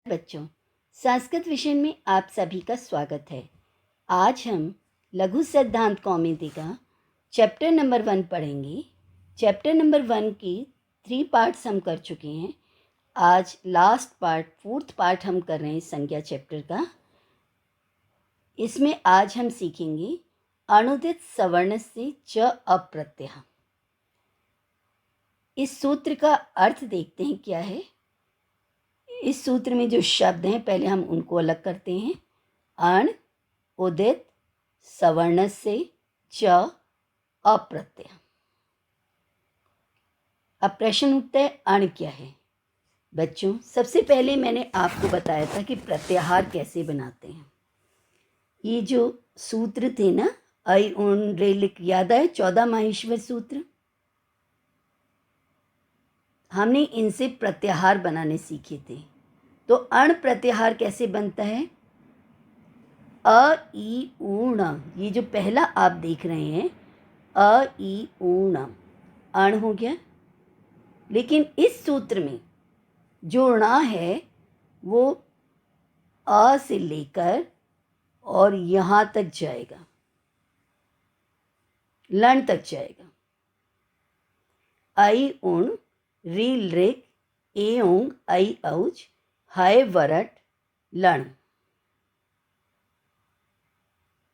बच्चों, संस्कृत विषय में आप सभी का स्वागत है। आज हम लघु सिद्धांत कौमुदी का चैप्टर नंबर 1 पढ़ेंगे। चैप्टर नंबर 1 की 3 पार्ट्स हम कर चुके हैं। आज लास्ट पार्ट, 4th पार्ट हम कर रहे हैं संज्ञा चैप्टर का। इसमें आज हम सीखेंगे अनुदित सवर्ण से च अप्रत्यय। इस सूत्र का अर्थ देखते हैं क्या है। इस सूत्र में जो शब्द हैं पहले हम उनको अलग करते हैं। अण उदित सवर्ण से च अप्रत्यय। अब प्रश्न उठता है, अण क्या है? बच्चों, सबसे पहले मैंने आपको बताया था कि प्रत्याहार कैसे बनाते हैं। ये जो सूत्र थे ना, ऐ उण रे लिक, याद आए? 14 माहेश्वर सूत्र। हमने इनसे प्रत्याहार बनाने सीखे थे। तो अण प्रत्याहार कैसे बनता है? अ ई ऊण, ये जो पहला आप देख रहे हैं अ ई ऊण, अण हो गया। लेकिन इस सूत्र में जो णा है वो अ से लेकर और यहाँ तक जाएगा, लं तक जाएगा। ऐ उण रील रिक ए ऊंग ऐ औज हाय वरट लं।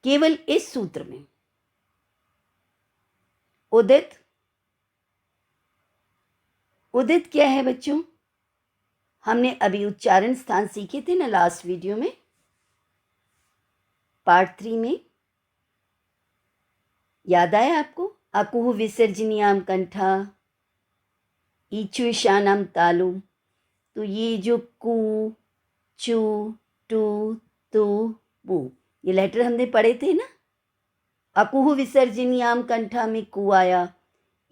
केवल इस सूत्र में उदित, उदित क्या है बच्चों? हमने अभी उच्चारण स्थान सीखे थे ना लास्ट वीडियो में, पार्ट 3 में। याद आया आपको? अकुह विसर्जनीयाम कंठा ईचुशानाम तालु। तो ये जो कु चू टू तू पू, ये लेटर हमने पढ़े थे ना। अकुह विसर्जनीयाम कंठा में कु आया,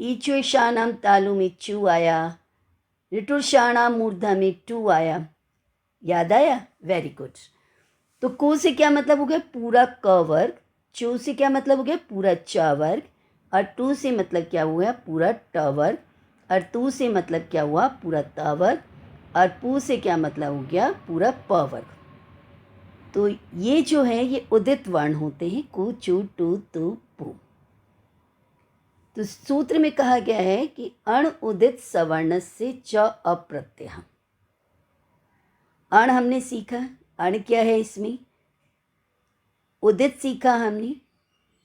ईचुशानाम तालु में चू आया, ऋटुषाणाम मूर्धा में टू आया। याद आया? Very good. तो कु से क्या मतलब हो गया? पूरा क वर्ग। चू से क्या मतलब हो गया? पूरा च वर्ग। और टू से मतलब क्या हुआ? पूरा ट वर्ग। और तू से मतलब क्या हुआ? पूरा त वर्ग। और पू से क्या मतलब हो गया? पूरा प वर्ग। तो ये जो है ये उदित वर्ण होते हैं, कु चू टू तू पू। तो सूत्र में कहा गया है कि अण उदित सवर्ण से च अप्रत्यय। अण हमने सीखा, अण क्या है इसमें? उदित सीखा हमने।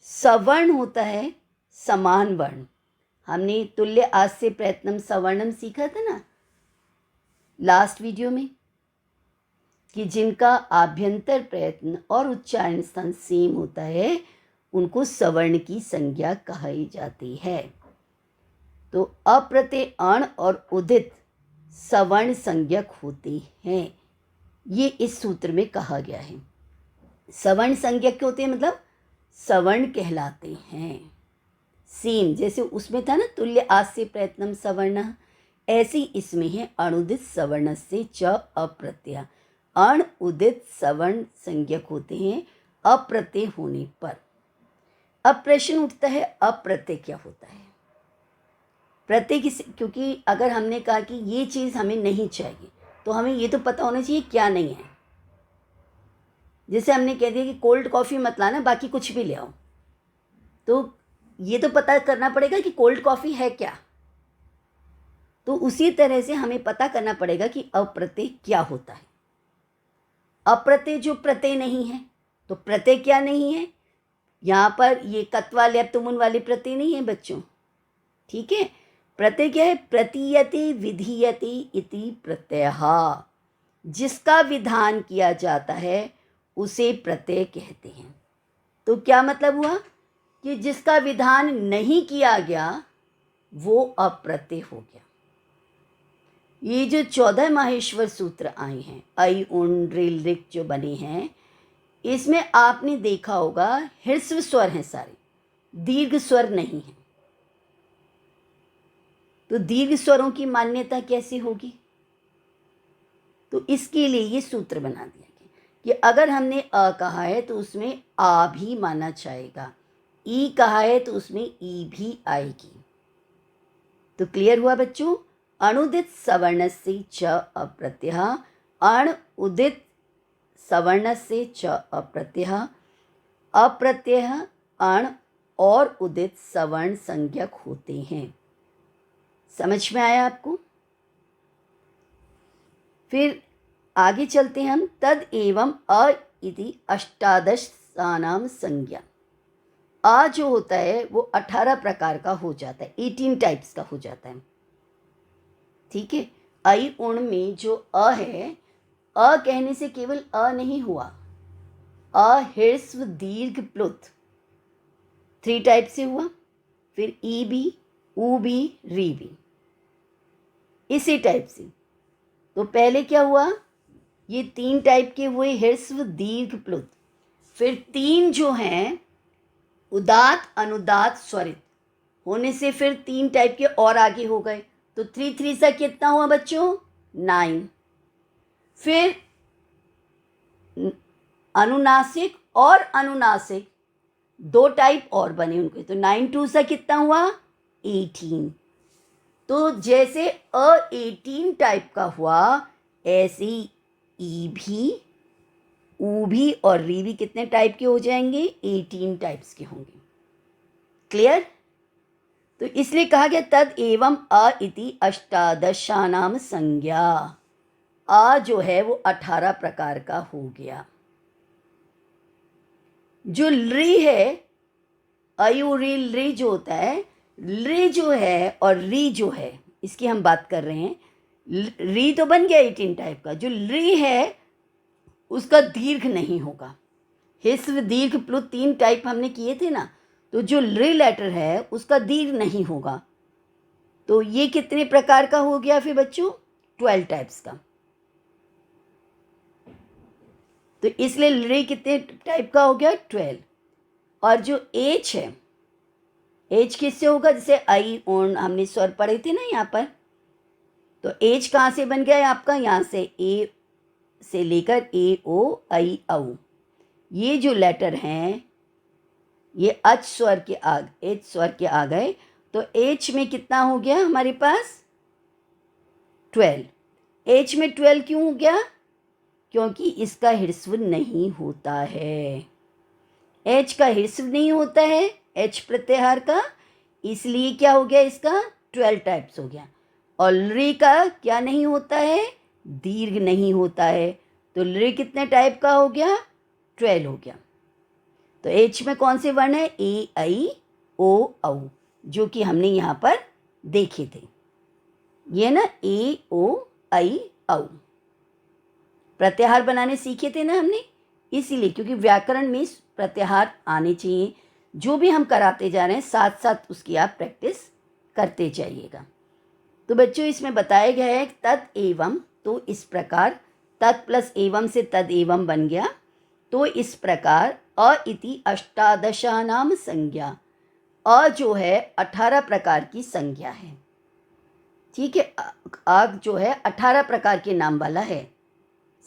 सवर्ण होता है समान वर्ण। हमने तुल्य आस्य प्रयत्नम सवर्णम सीखा था ना लास्ट वीडियो में, कि जिनका आभ्यंतर प्रयत्न और उच्चारण स्थान सेम होता है उनको सवर्ण की संज्ञा कही जाती है। तो अप्रत्यय अण और उदित सवर्ण संज्ञक होते हैं, ये इस सूत्र में कहा गया है। सवर्ण संज्ञक होते हैं मतलब सवर्ण कहलाते हैं। सेम जैसे उसमें था ना तुल्य आस्य प्रयत्नम सवर्ण, ऐसे इसमें है अणुदित सवर्ण से च अप्रत्यय। अण उदित सवर्ण संज्ञक होते हैं अप्रत्यय होने पर। अब प्रश्न उठता है, अप्रत्यय क्या होता है? प्रत्यय किस, क्योंकि अगर हमने कहा कि ये चीज़ हमें नहीं चाहिए तो हमें ये तो पता होना चाहिए क्या नहीं है। जैसे हमने कह दिया कि कोल्ड कॉफ़ी मत लाना, बाकी कुछ भी ले आओ, तो ये तो पता करना पड़ेगा कि कोल्ड कॉफ़ी है क्या। तो उसी तरह से हमें पता करना पड़ेगा कि अप्रत्यय क्या होता है। अप्रत्यय जो प्रत्यय नहीं है, तो प्रत्यय क्या नहीं है? यहाँ पर ये कत्वा ल्यप तुमुन वाले प्रत्यय नहीं है बच्चों, ठीक है। प्रत्यय क्या है? प्रतीयते विधीयते इति प्रत्ययः। जिसका विधान किया जाता है उसे प्रत्यय कहते हैं। तो क्या मतलब हुआ कि जिसका विधान नहीं किया गया वो अप्रत्यय हो गया। ये जो 14 माहेश्वर सूत्र आए हैं, ऐ उण ऋल ऋक जो बने हैं, इसमें आपने देखा होगा ह्रस्व स्वर हैं सारे, दीर्घ स्वर नहीं है। तो दीर्घ स्वरों की मान्यता कैसे होगी? तो इसके लिए ये सूत्र बना दिया गया कि अगर हमने अ कहा है तो उसमें आ भी माना जाएगा, ई कहा है तो उसमें ई भी आएगी। तो क्लियर हुआ बच्चों? अनुदित सवर्ण से च अप्रत्यय अण उदित सवर्ण से च अप्रत्यय, अप्रत्यय अण और उदित सवर्ण संज्ञक होते हैं। समझ में आया आपको? फिर आगे चलते हैं हम। तद एवं अ इति अष्टादश सानाम संज्ञा। आ जो होता है वो 18 प्रकार का हो जाता है, 18 टाइप्स का हो जाता है। ठीक है, आई उण में जो अ है, अ कहने से केवल अ नहीं हुआ, अ ह्रस्व दीर्घ प्लुत 3 टाइप से हुआ। फिर ई भी, ऊ भी, री भी, इसी टाइप से। तो पहले क्या हुआ, ये 3 टाइप के हुए ह्रस्व दीर्घ प्लुत। फिर 3 जो हैं उदात अनुदात स्वरित होने से फिर 3 टाइप के और आगे हो गए। तो 3 3 सा कितना हुआ बच्चों? 9। फिर अनुनासिक और अनुनासिक 2 टाइप और बने उनके, तो 9 2 सा कितना हुआ? 18। तो जैसे अ 18 टाइप का हुआ, ऐसे ही ई भी, ऊ भी और री भी कितने टाइप के हो जाएंगे? 18 टाइप्स के होंगे। क्लियर? तो इसलिए कहा गया तद एवं अ इति अष्टादशानाम संज्ञा। आ जो है वो 18 प्रकार का हो गया। जो री है, अयु री री जो होता है, री जो है और री जो है, इसकी हम बात कर रहे हैं। री तो बन गया 18 टाइप का। जो री है उसका दीर्घ नहीं होगा। ह्रस्व दीर्घ प्लुत 3 टाइप हमने किए थे ना, तो जो री लेटर है उसका दीर्घ नहीं होगा। तो ये कितने प्रकार का हो गया फिर बच्चों? 12 टाइप्स का। तो इसलिए री कितने टाइप का हो गया? 12। और जो एच है, एच किससे होगा? जैसे आई ओन हमने स्वर पढ़े थे ना यहाँ पर, तो एच कहाँ से बन गया आपका? यहाँ से ए से लेकर ए ओ आई औ, ये जो लेटर हैं ये अच स्वर के एच स्वर के आ गए। तो एच में कितना हो गया हमारे पास? 12। एच में 12 क्यों हो गया? क्योंकि इसका ह्रस्व नहीं होता है। एच का ह्रस्व नहीं होता है, एच प्रत्याहार का, इसलिए क्या हो गया? इसका 12 टाइप्स हो गया। और री का क्या नहीं होता है? दीर्घ नहीं होता है। तो री कितने टाइप का हो गया? 12 हो गया। तो एच में कौन से वर्ण है? ए आई ओ औ, जो कि हमने यहाँ पर देखे थे। ये ना ए ओ आई औ प्रत्याहार बनाने सीखे थे ना हमने, इसीलिए, क्योंकि व्याकरण में प्रत्याहार आने चाहिए। जो भी हम कराते जा रहे हैं साथ साथ उसकी आप प्रैक्टिस करते जाइएगा। तो बच्चों इसमें बताया गया है तद एवं, तो इस प्रकार तत् प्लस एवं से तद एवं बन गया। तो इस प्रकार अ इति अष्टादशानाम संज्ञा, अ जो है 18 प्रकार की संज्ञा है। ठीक है, अ जो है 18 प्रकार के नाम वाला है।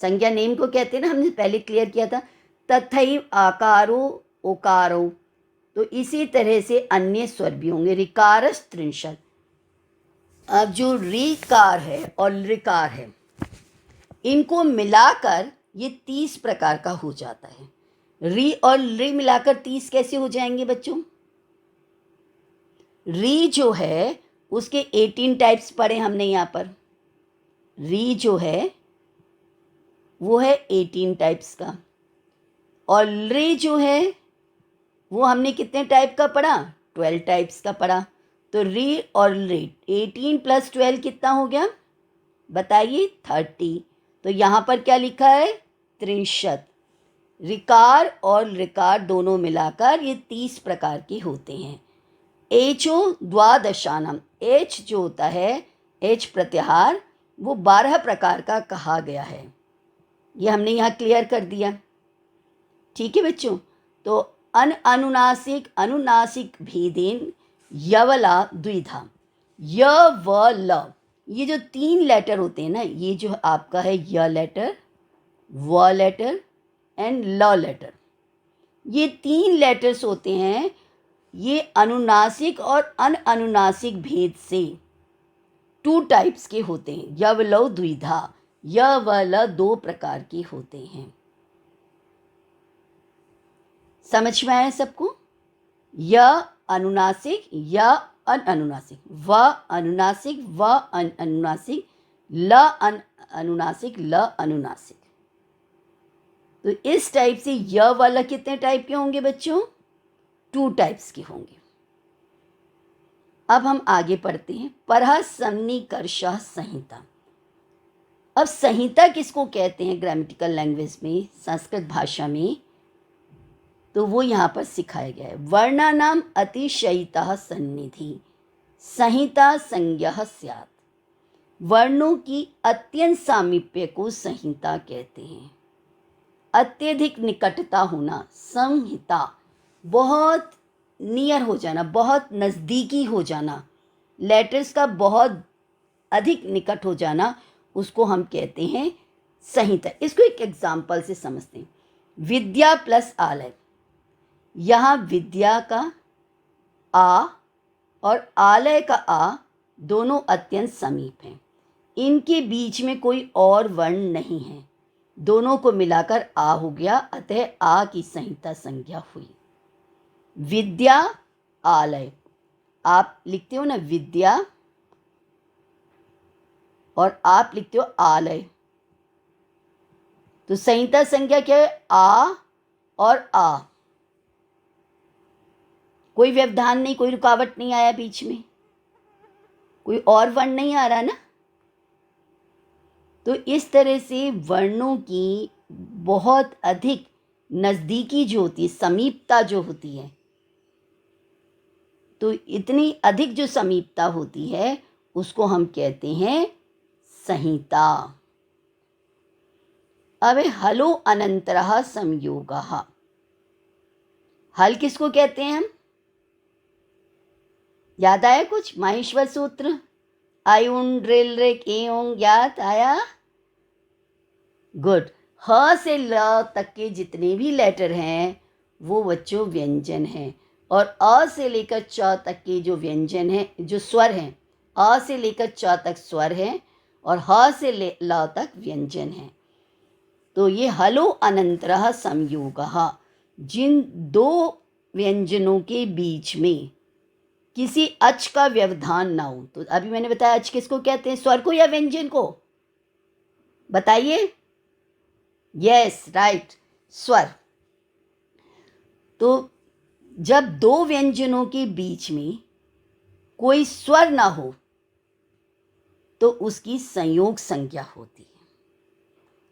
संज्ञा नेम को कहते हैं ना, हमने पहले क्लियर किया था। तथैव आकारो ओकारो, तो इसी तरह से अन्य स्वर भी होंगे। ऋकारस त्रिंशत। अब जो ऋकार है और ऋकार है, इनको मिलाकर ये 30 प्रकार का हो जाता है। री और री मिलाकर 30 कैसे हो जाएंगे बच्चों? री जो है उसके 18 टाइप्स पढ़े हमने यहाँ पर। री जो है वो है 18 टाइप्स का, और रे जो है वो हमने कितने टाइप का पढ़ा? 12 टाइप्स का पढ़ा। तो री और रे 18 + 12 कितना हो गया बताइए? 30। तो यहाँ पर क्या लिखा है? 63। ऋकार और ऋकार दोनों मिलाकर ये 30 प्रकार के होते हैं। एचो द्वादशानम, एच जो होता है, एच प्रत्याहार, वो 12 प्रकार का कहा गया है। ये हमने यहाँ क्लियर कर दिया। ठीक है बच्चों। तो अनुनासिक अनुनासिक भेदेन यवला द्विधा, य व ल, ये जो 3 लेटर होते हैं ना, ये जो आपका है य लेटर, व लेटर एंड ल लेटर, ये 3 लेटर्स होते हैं। ये अनुनासिक और अनअनुनासिक भेद से 2 टाइप्स के होते हैं। यवलव द्विधा, य व ल दो प्रकार के होते हैं। समझ में आया सबको? य अनुनासिक, य अनुनासिक, व अनुनासिक, व अनुनासिक, ल अनुनासिक, ल अनुनासिक। तो इस टाइप से य वाला कितने टाइप के होंगे बच्चों? 2 टाइप्स के होंगे। अब हम आगे पढ़ते हैं। परः सन्निकर्ष संहिता। अब संहिता किसको कहते हैं ग्रामेटिकल लैंग्वेज में, संस्कृत भाषा में? तो वो यहाँ पर सिखाया गया है। वर्णानाम अतिशयितः सन्निधि संहिता संज्ञः स्यात्। वर्णों की अत्यंत सामीप्य को संहिता कहते हैं। अत्यधिक निकटता होना, संहिता, बहुत नियर हो जाना, बहुत नज़दीकी हो जाना, लेटर्स का बहुत अधिक निकट हो जाना, उसको हम कहते हैं संहिता। इसको एक एग्जाम्पल से समझते हैं। विद्या प्लस आलय। यहाँ विद्या का आ और आलय का आ दोनों अत्यंत समीप हैं। इनके बीच में कोई और वर्ण नहीं है, दोनों को मिलाकर आ हो गया, अतः आ की संहिता संज्ञा हुई। विद्या आलय, आप लिखते हो ना विद्या और आप लिखते हो आलय, तो संहिता संज्ञा क्या है? आ और आ। कोई व्यवधान नहीं, कोई रुकावट नहीं आया बीच में, कोई और वर्ण नहीं आ रहा ना। तो इस तरह से वर्णों की बहुत अधिक नज़दीकी जो होती है, समीपता जो होती है, तो इतनी अधिक जो समीपता होती है उसको हम कहते हैं संहिता। अब हलो अनंतरः संयोगः। हल किसको कहते हैं हम? याद आया कुछ? माहेश्वर सूत्र, आयुन ड्रिल रेक एयों, याद आया? गुड। ह से ल तक के जितने भी लेटर हैं वो बच्चों व्यंजन हैं, और अ से लेकर च तक के जो व्यंजन हैं, जो स्वर हैं, अ से लेकर च तक स्वर हैं और ह से ल तक व्यंजन हैं। तो ये हलो अनंतरः संयोगः, जिन दो व्यंजनों के बीच में किसी अच का व्यवधान ना हो। तो अभी मैंने बताया अच किसको कहते हैं, स्वर को या व्यंजन को? बताइए। यस राइट, स्वर। तो जब दो व्यंजनों के बीच में कोई स्वर ना हो तो उसकी संयोग संज्ञा होती है,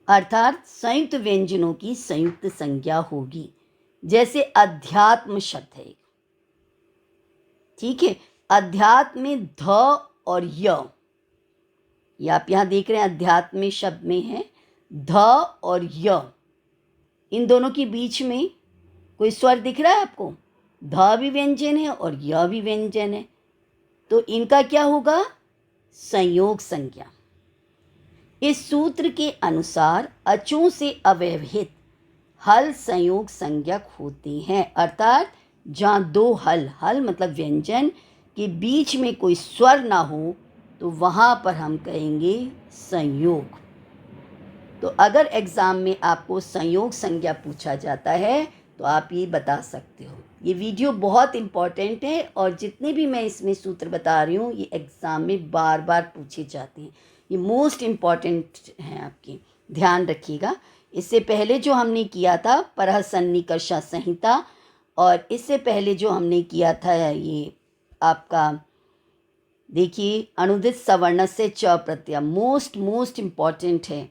अर्थात संयुक्त व्यंजनों की संयुक्त संज्ञा होगी। जैसे अध्यात्म शब्द है, ठीक है, अध्यात्म में ध और य, ये आप यहाँ देख रहे हैं अध्यात्म शब्द में है ध और य, इन दोनों के बीच में कोई स्वर दिख रहा है आपको? ध भी व्यंजन है और य भी व्यंजन है, तो इनका क्या होगा? संयोग संज्ञा। इस सूत्र के अनुसार अचों से अव्यवहित हल संयोग संज्ञक होते हैं, अर्थात जहाँ दो हल, हल मतलब व्यंजन, के बीच में कोई स्वर ना हो तो वहाँ पर हम कहेंगे संयोग। तो अगर एग्ज़ाम में आपको संयोग संज्ञा पूछा जाता है तो आप ये बता सकते हो। ये वीडियो बहुत इम्पॉर्टेंट है और जितने भी मैं इसमें सूत्र बता रही हूँ ये एग्ज़ाम में बार बार पूछे जाते हैं, ये मोस्ट इम्पॉर्टेंट हैं आपके, ध्यान रखिएगा। इससे पहले जो हमने किया था परः सन्निकर्ष संहिता, और इससे पहले जो हमने किया था ये आपका देखिए अनुदित सवर्ण से च प्रत्यय, मोस्ट इम्पॉर्टेंट है।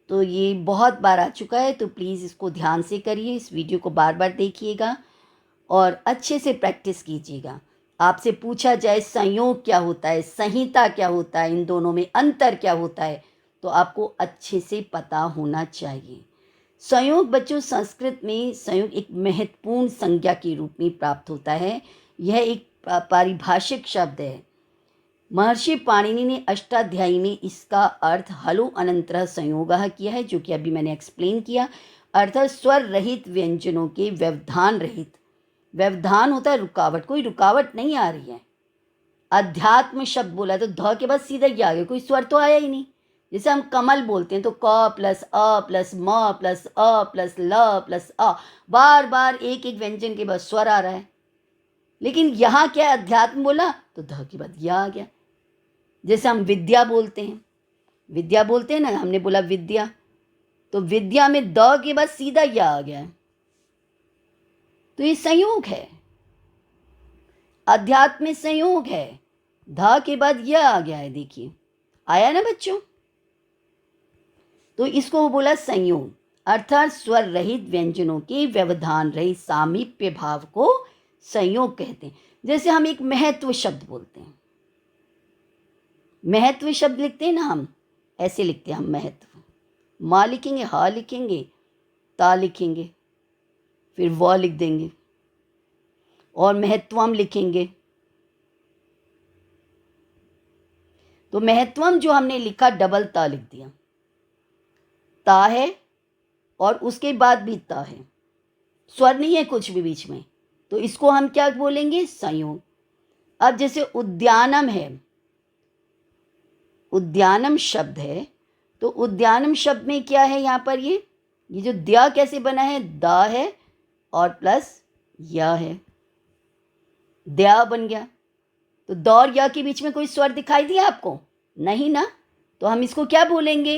तो ये बहुत बार आ चुका है, तो प्लीज़ इसको ध्यान से करिए, इस वीडियो को बार बार देखिएगा और अच्छे से प्रैक्टिस कीजिएगा। आपसे पूछा जाए संयोग क्या होता है, संहिता क्या होता है, इन दोनों में अंतर क्या होता है, तो आपको अच्छे से पता होना चाहिए। संयोग बच्चों संस्कृत में संयोग एक महत्वपूर्ण संज्ञा के रूप में प्राप्त होता है। यह एक पारिभाषिक शब्द है। महर्षि पाणिनि ने अष्टाध्यायी में इसका अर्थ हलो अनंतरः संयोगः किया है, जो कि अभी मैंने एक्सप्लेन किया। अर्थात स्वर रहित व्यंजनों के व्यवधान रहित, व्यवधान होता है रुकावट, कोई रुकावट नहीं आ रही है। अध्यात्म शब्द बोला तो ध के बाद सीधा ही आ गया, कोई स्वर तो आया ही नहीं, जैसे हम कमल बोलते हैं तो क प्लस अ प्लस म प्लस अ प्लस ल प्लस अ, बार बार एक एक व्यंजन के बाद स्वर आ रहा है। लेकिन यहाँ क्या अध्यात्म बोला तो ध के बाद या आ गया। जैसे हम विद्या बोलते हैं, विद्या बोलते हैं ना, हमने बोला विद्या, तो विद्या में द के बाद सीधा या आ गया है। तो ये संयोग है, अध्यात्म में संयोग है, ध के बाद यह आ गया है। देखिए आया ना बच्चों। तो इसको वो बोला संयोग, अर्थात स्वर रहित व्यंजनों के व्यवधान रहित सामीप्य भाव को संयोग कहते हैं। जैसे हम एक महत्व शब्द बोलते हैं, महत्व शब्द लिखते हैं ना, हम ऐसे लिखते हैं, हम महत्व, माँ लिखेंगे, हा लिखेंगे, ता लिखेंगे, फिर व लिख देंगे, और महत्वम लिखेंगे। तो महत्वम जो हमने लिखा डबल ता लिख दिया, ता है और उसके बाद भी ता है, स्वर नहीं है कुछ भी बीच में, तो इसको हम क्या बोलेंगे, संयोग। अब जैसे उद्यानम है, उद्यानम शब्द है, तो उद्यानम शब्द में क्या है यहाँ पर, ये जो द्या कैसे बना है, दा है और प्लस या है, द्या बन गया। तो द और या के बीच में कोई स्वर दिखाई दिया आपको, नहीं ना, तो हम इसको क्या बोलेंगे,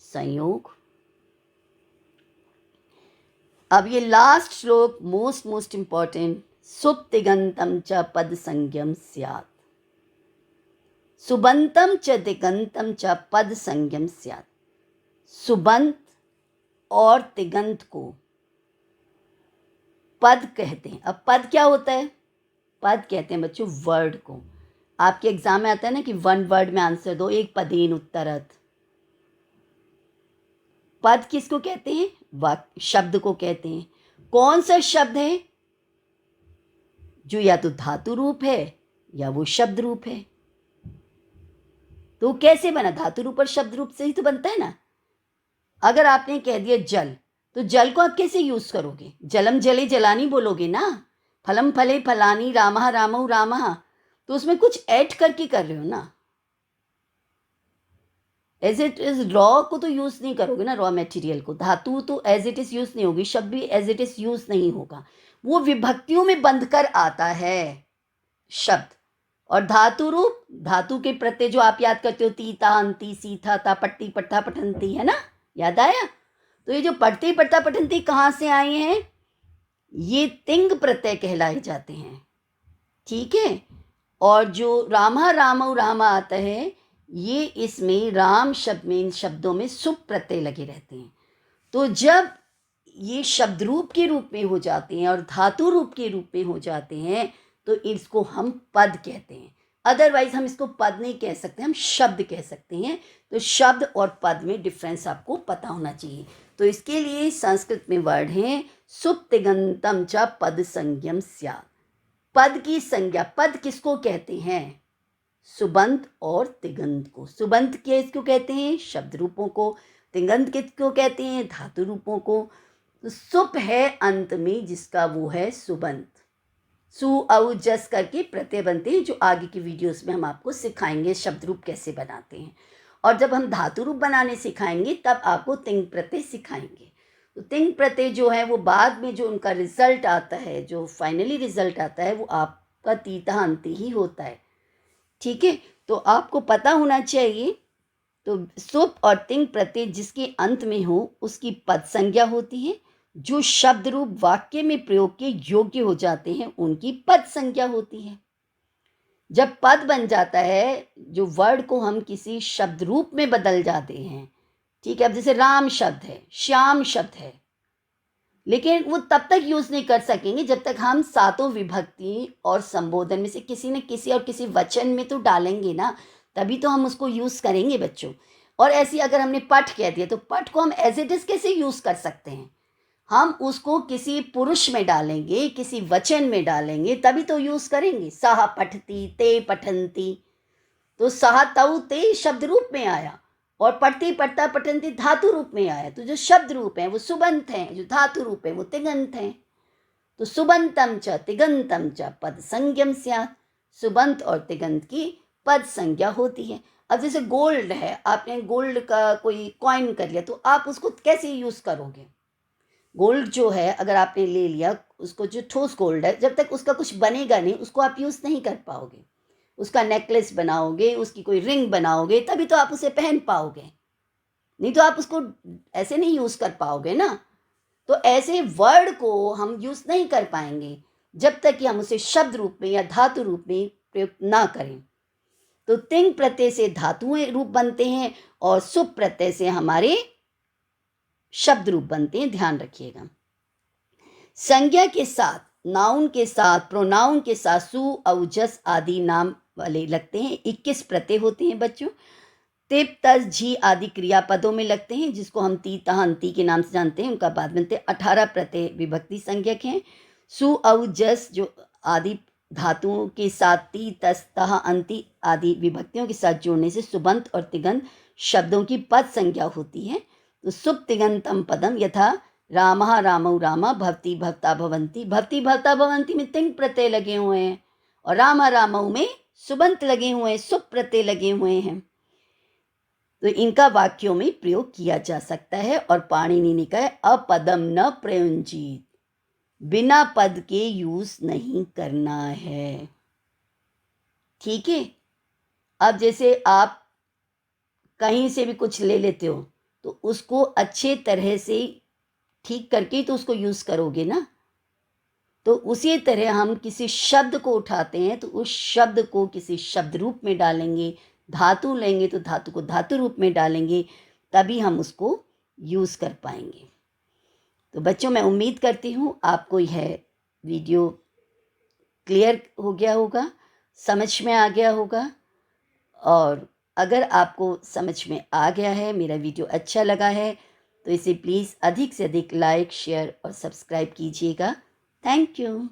संयोग। अब ये लास्ट श्लोक मोस्ट इंपॉर्टेंट, सुप्तिगंतम च पद संज्ञम स्यात्, सुबंतम च तिगंतम च पद संज्ञम स्यात्। सुबंत और तिगंत को पद कहते हैं। अब पद क्या होता है, पद कहते हैं बच्चों वर्ड को। आपके एग्जाम में आता है ना कि वन वर्ड में आंसर दो, एक पदेन उत्तरत। पद किसको कहते हैं, वाक्य शब्द को कहते हैं। कौन सा शब्द है, जो या तो धातु रूप है या वो शब्द रूप है। तो कैसे बना, धातु रूप और शब्द रूप से ही तो बनता है ना। अगर आपने कह दिया जल, तो जल को आप कैसे यूज करोगे, जलम जले जलानी बोलोगे ना, फलम फले फलानी, रामः रामौ रामः, तो उसमें कुछ ऐड करके कर रहे हो ना। एज इट इज रॉ को तो यूज नहीं करोगे ना, रॉ मटेरियल को। धातु तो एज इट इज यूज नहीं होगी, शब्द भी एज इट इज यूज नहीं होगा, वो विभक्तियों में बंध कर आता है शब्द। और धातु रूप, धातु के प्रत्यय जो आप याद करते हो, तीता अंति सीथा ता पट्टी पट्टा पठंती, है ना, याद आया। तो ये जो पट्टी पट्टा पठंती कहाँ से आए हैं, ये तिंग प्रत्यय कहलाए जाते हैं, ठीक है। और जो रामा रामौ रामा आता है, ये इसमें राम शब्द में, इन शब्दों में सुप प्रत्यय लगे रहते हैं। तो जब ये शब्द रूप के रूप में हो जाते हैं और धातु रूप के रूप में हो जाते हैं, तो इसको हम पद कहते हैं। अदरवाइज हम इसको पद नहीं कह सकते, हम शब्द कह सकते हैं। तो शब्द और पद में डिफरेंस आपको पता होना चाहिए। तो इसके लिए संस्कृत में वर्ड हैं सुप्तिगंतम च पद संज्ञम स्यात्। पद की संज्ञा, पद किसको कहते हैं, सुबंत और तिगंत को। सुबंत किसको कहते हैं, शब्द रूपों को। तिगंत किसको कहते हैं, धातु रूपों को। तो सुप है अंत में जिसका, वो है सुबंत। सु औ जस करके प्रत्यय बनते हैं, जो आगे की वीडियोस में हम आपको सिखाएंगे शब्द रूप कैसे बनाते हैं। और जब हम धातु रूप बनाने सिखाएंगे तब आपको तिंग प्रत्यय सिखाएंगे। तो तिंग प्रत्यय जो है वो बाद में जो उनका रिजल्ट आता है, जो फाइनली रिजल्ट आता है, वो आपका तीता अंति ही होता है, ठीक है। तो आपको पता होना चाहिए। तो सुप और तिंग प्रत्यय जिसके अंत में हो उसकी पद संज्ञा होती है, जो शब्द रूप वाक्य में प्रयोग के योग्य हो जाते हैं उनकी पद संज्ञा होती है। जब पद बन जाता है, जो वर्ड को हम किसी शब्द रूप में बदल जाते हैं, ठीक है। अब जैसे राम शब्द है, श्याम शब्द है, लेकिन वो तब तक यूज नहीं कर सकेंगे जब तक हम सातों विभक्ति और संबोधन में से किसी न किसी और किसी वचन में तो डालेंगे ना, तभी तो हम उसको यूज करेंगे बच्चों। और ऐसी अगर हमने पठ कह दिया, तो पठ को हम एज इट इज कैसे यूज कर सकते हैं, हम उसको किसी पुरुष में डालेंगे, किसी वचन में डालेंगे, तभी तो यूज करेंगे। सह पठती, ते पठंती, तो सह तऊ ते शब्द रूप में आया और पढ़ती पढ़ता पठंती धातु रूप में आया। तो जो शब्द रूप है वो सुबंत हैं, जो धातु रूप है वो तिगंत हैं। तो सुबंतम च तिगंतम च पद संज्ञम स्यात्, सुबंत और तिगंत की पद संज्ञा होती है। अब जैसे गोल्ड है, आपने गोल्ड का कोई कॉइन कर लिया, तो आप उसको कैसे यूज़ करोगे? गोल्ड जो है अगर आपने ले लिया, उसको जो ठोस गोल्ड है, जब तक उसका कुछ बनेगा नहीं, उसको आप यूज़ नहीं कर पाओगे। उसका नेकलेस बनाओगे, उसकी कोई रिंग बनाओगे, तभी तो आप उसे पहन पाओगे। नहीं तो आप उसको ऐसे नहीं यूज़ कर पाओगे ना। तो ऐसे वर्ड को हम यूज़ नहीं कर पाएंगे जब तक कि हम उसे शब्द रूप में या धातु रूप में प्रयोग ना करें। तो तिंग प्रत्यय से धातुएं रूप बनते हैं और सुप प्रत्यय से हमारे शब्द रूप बनते हैं, ध्यान रखिएगा। संज्ञा के साथ, नाउन के साथ, प्रोनाउन के साथ सु औ जस आदि नाम वाले लगते हैं। 21 प्रत्यय होते हैं बच्चों। तिप तस झी आदि क्रियापदों में लगते हैं, जिसको हम ती तह अंति के नाम से जानते हैं। उनका बाद बनते 18 प्रत्यय विभक्ति संज्ञक हैं। सु औ जस जो आदि धातुओं के साथ ती तस तह अंति आदि विभक्तियों के साथ जोड़ने से सुबंत और तिगंत शब्दों की पद संज्ञा होती है। तो सुप तिगंतम पदम यथा रामः रामौ रामा, भवती भवता भवंती। भवती भवता भवंती में तिंग प्रत्यय लगे हुए हैं और रामा रामौ में सुबंत लगे हुए हैं, सुप प्रत्यय लगे हुए हैं। तो इनका वाक्यों में प्रयोग किया जा सकता है। और पाणिनि ने कहा अपदम न प्रयुंजीत, बिना पद के यूज नहीं करना है। ठीक है। अब जैसे आप कहीं से भी कुछ ले लेते हो तो उसको अच्छे तरह से ठीक करके तो उसको यूज करोगे ना। तो उसी तरह हम किसी शब्द को उठाते हैं तो उस शब्द को किसी शब्द रूप में डालेंगे, धातु लेंगे तो धातु को धातु रूप में डालेंगे, तभी हम उसको यूज़ कर पाएंगे। तो बच्चों, मैं उम्मीद करती हूँ आपको यह वीडियो क्लियर हो गया होगा, समझ में आ गया होगा। और अगर आपको समझ में आ गया है, मेरा वीडियो अच्छा लगा है, तो इसे प्लीज़ अधिक से अधिक लाइक, शेयर और सब्सक्राइब कीजिएगा। Thank you.